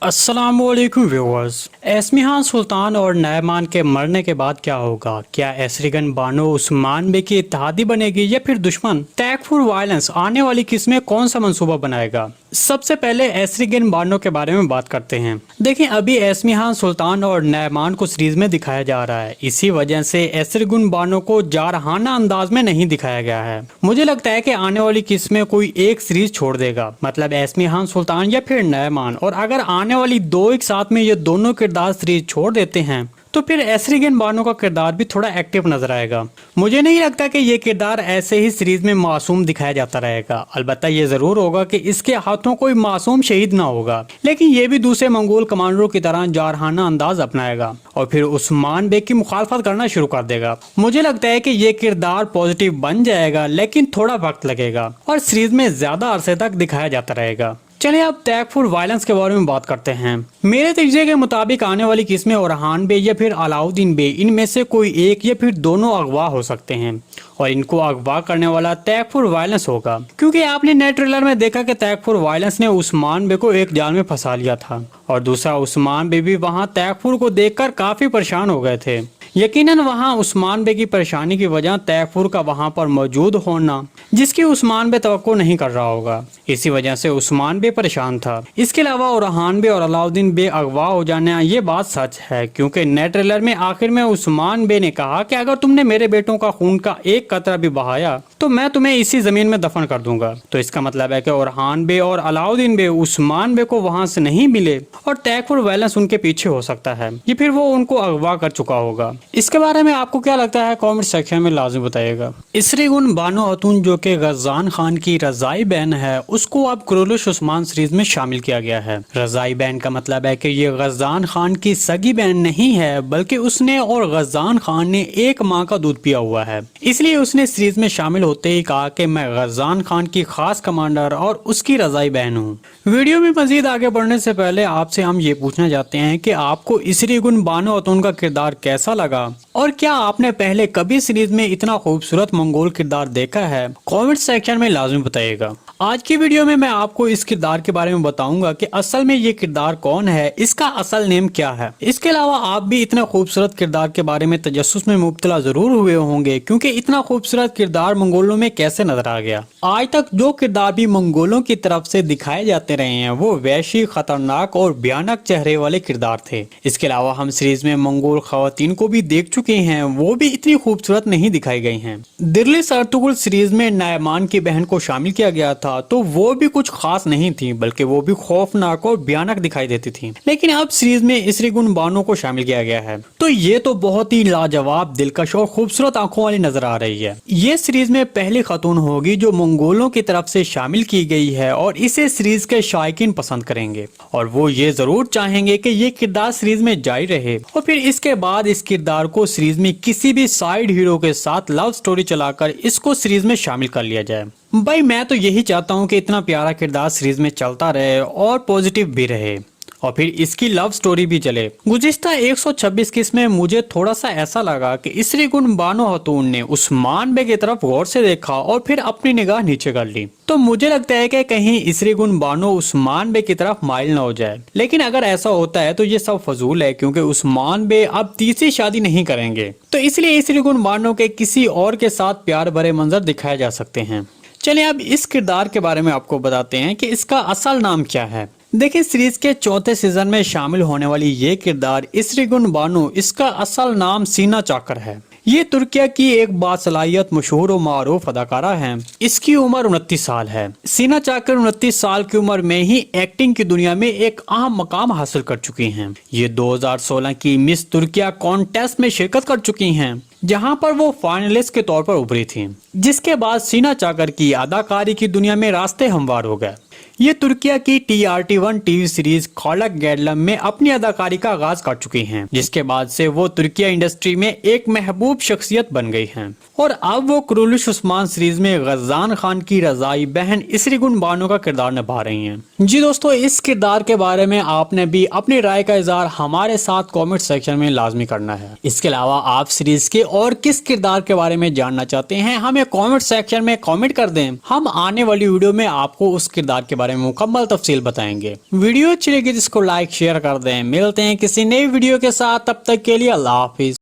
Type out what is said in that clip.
अस्सलामुअलैकुम viewers. Esmihan सुल्तान और नयमान के मरने के बाद क्या होगा? क्या एसरिगन बानो उस्मान बे की इत्तेहादी बनेगी या फिर दुश्मन? टैकफुर वायलेंस आने वाली किस्में कौन सा मंसूबा बनाएगा? सबसे पहले एसरिगन बानो के बारे में बात करते हैं। देखिए, अभी एस्मिहान सुल्तान और नयमान को सीरीज में दिखाया जा रहा है, इसी वजह से एसरिगन बानो को जारहाना अंदाज में नहीं दिखाया गया है। मुझे लगता है कि आने वाली किस्में कोई एक सीरीज छोड़ देगा, मतलब एस्मिहान सुल्तान या फिर नयमान, और अगर आने वाली दो एक साथ में ये दोनों किरदार सीरीज छोड़ देते हैं तो फिर एसरिगन बानो का किरदार भी थोड़ा एक्टिव नजर आएगा। मुझे नहीं लगता कि ये किरदार ऐसे ही सीरीज में मासूम दिखाया जाता रहेगा। अलबत्ता ये जरूर होगा कि इसके हाथों कोई मासूम शहीद ना होगा, लेकिन ये भी दूसरे मंगोल कमांडरों की तरह जारहाना अंदाज अपनाएगा और फिर उस्मान बेग की मुखालफत करना शुरू कर देगा। मुझे लगता है कि ये किरदार पॉजिटिव बन जाएगा, लेकिन थोड़ा वक्त लगेगा और सीरीज में ज्यादा अरसे तक दिखाया जाता रहेगा। चलिए अब टैकफुर वायलेंस के बारे में बात करते हैं। मेरे तजज़िये के मुताबिक आने वाली किस्में ओरहान बे या फिर अलाउद्दीन बे, इनमें से कोई एक या फिर दोनों अगवा हो सकते हैं और इनको अगवा करने वाला टैकफुर वायलेंस होगा, क्योंकि आपने नए ट्रेलर में देखा कि टैकफुर वायलेंस ने उस्मान बे को एक जाल में फंसा लिया था और दूसरा उस्मान बे भी वहां टैकफुर को देखकर काफी परेशान हो गए थे। यकीनन वहां उस्मान बे की परेशानी की वजह टैकफुर का वहां पर मौजूद होना, जिसकी उस्मान बे तवक्को नहीं कर रहा होगा, इसी वजह से उस्मान बे परेशान था। इसके अलावा ओरहान बे और अलाउद्दीन बे अगवा हो जाना ये बात सच है, क्योंकि नए ट्रेलर में आखिर में उस्मान बे ने कहा कि अगर तुमने मेरे बेटों का खून का एक कतरा भी बहाया तो मैं तुम्हें इसी जमीन में दफन कर दूंगा। तो इसका मतलब है कि ओरहान बे और अलाउद्दीन बे उस्मान बे को वहां से नहीं मिले और टैकफुर वायलेंस उनके पीछे हो सकता है, या फिर वो उनको अगवा कर चुका होगा। इसके बारे में आपको क्या लगता है? कमेंट सेक्शन में लाजमी बताइएगा। इसरिगुन बानो खातून जो कि गज़ान खान की रज़ाई बहन है, उसको अब कुरैश उस्मान सीरीज में शामिल किया गया है। रज़ाई बहन का मतलब है कि ये गज़ान खान की सगी बहन नहीं है, बल्कि उसने और गज़ान खान ने एक माँ का दूध पिया हुआ है। इसलिए उसने सीरीज में शामिल होते ही कहा कि मैं गज़ान खान की खास कमांडर और उसकी रज़ाई बहन हूँ। वीडियो में मजीद आगे बढ़ने से पहले आपसे हम ये पूछना चाहते हैं कि आपको इसरिगुन बानो खातून का किरदार कैसा लगा और क्या आपने पहले कभी सीरीज में इतना खूबसूरत मंगोल किरदार देखा है? कमेंट सेक्शन में लाजमी बताइएगा। आज की वीडियो में मैं आपको इस किरदार के बारे में बताऊंगा कि असल में ये किरदार कौन है, इसका असल नेम क्या है। इसके अलावा आप भी इतने खूबसूरत किरदार के बारे में तजस्सुस में मुब्तला जरूर हुए होंगे, क्योंकि इतना खूबसूरत किरदार मंगोलों में कैसे नजर आ गया। आज तक जो किरदार भी मंगोलों की तरफ से दिखाए जाते रहे हैं वो वैशी, खतरनाक और भयानक चेहरे वाले किरदार थे। इसके अलावा हम सीरीज में मंगोल खवातीन को भी देख चुके हैं, वो भी इतनी खूबसूरत नहीं दिखाई गई हैं। दिरलिस अर्तुगरुल सीरीज में नयमान की बहन को शामिल किया गया था, तो वो भी कुछ खास नहीं थी, बल्कि वो भी खौफनाक और भयानक दिखाई देती थी। लेकिन अब सीरीज में इसरिगुन बानो को शामिल किया गया है, तो ये तो बहुत ही लाजवाब, दिलकश और खूबसूरत आंखों वाली नजर आ रही है। ये सीरीज में पहली खातून होगी जो मंगोलों की तरफ से शामिल की गई है और इसे सीरीज के शायकीन पसंद करेंगे और वो ये जरूर चाहेंगे कि ये किरदार सीरीज में जारी रहे और फिर इसके बाद इस किरदार को सीरीज में किसी भी साइड हीरो के साथ लव स्टोरी चलाकर इसको सीरीज में शामिल कर लिया जाए। भाई मैं तो यही चाहता हूँ कि इतना प्यारा किरदार सीरीज में चलता रहे और पॉजिटिव भी रहे और फिर इसकी लव स्टोरी भी चले। गुज़िश्ता 126 किस्में मुझे थोड़ा सा ऐसा लगा कि इसरिगुन बानो खातून ने उस्मान बे की तरफ गौर से देखा और फिर अपनी निगाह नीचे कर ली। तो मुझे लगता है कि कहीं इसरिगुन बानो उस्मान बे की तरफ माइल ना हो जाए, लेकिन अगर ऐसा होता है तो ये सब फजूल है, क्योंकि उस्मान बे अब तीसरी शादी नहीं करेंगे, तो इसलिए इसरिगुन बानो के किसी और के साथ प्यार भरे मंजर दिखाए जा सकते हैं। चलिए अब इस किरदार के बारे में आपको बताते हैं कि इसका असल नाम क्या है। देखिए, सीरीज के चौथे सीजन में शामिल होने वाली ये किरदार इसरिगुन बानो, इसका असल नाम सीना चाकर है। ये तुर्किया की एक बासलाहियत मशहूर और मारूफ अदाकारा है। इसकी उम्र 29 साल है। सीना चाकर 29 साल की उम्र में ही एक्टिंग की दुनिया में एक अहम मकाम हासिल कर चुकी हैं। ये 2016 की मिस तुर्किया कॉन्टेस्ट में शिरकत कर चुकी हैं, जहां पर वो फाइनलिस्ट के तौर पर उभरी थी, जिसके बाद सीना चाकर की अदाकारी की दुनिया में रास्ते हमवार हो गए। ये तुर्किया की TRT1 टीवी सीरीज खौलक गैडलम में अपनी अदाकारी का आगाज कर चुकी हैं, जिसके बाद से वो तुर्किया इंडस्ट्री में एक महबूब शख्सियत बन गई हैं और अब वो कुरैश उस्मान सीरीज में गज़ान खान की रज़ाई बहन इसरिगुन बानो का किरदार निभा रही हैं। जी दोस्तों, इस किरदार के बारे में आपने भी अपनी राय का इजहार हमारे साथ कमेंट सेक्शन में लाजमी करना है। इसके अलावा आप सीरीज के और किस किरदार के बारे में जानना चाहते हैं, हमें कमेंट सेक्शन में कमेंट कर दें। हम आने वाली वीडियो में आपको उस किरदार के बारे بارے میں مکمل تفصیل بتائیں گے۔ ویڈیو اچھی لگی تو اس کو لائک شیئر کر دیں۔ ملتے ہیں کسی نئی ویڈیو کے ساتھ، تب تک کے لیے اللہ حافظ۔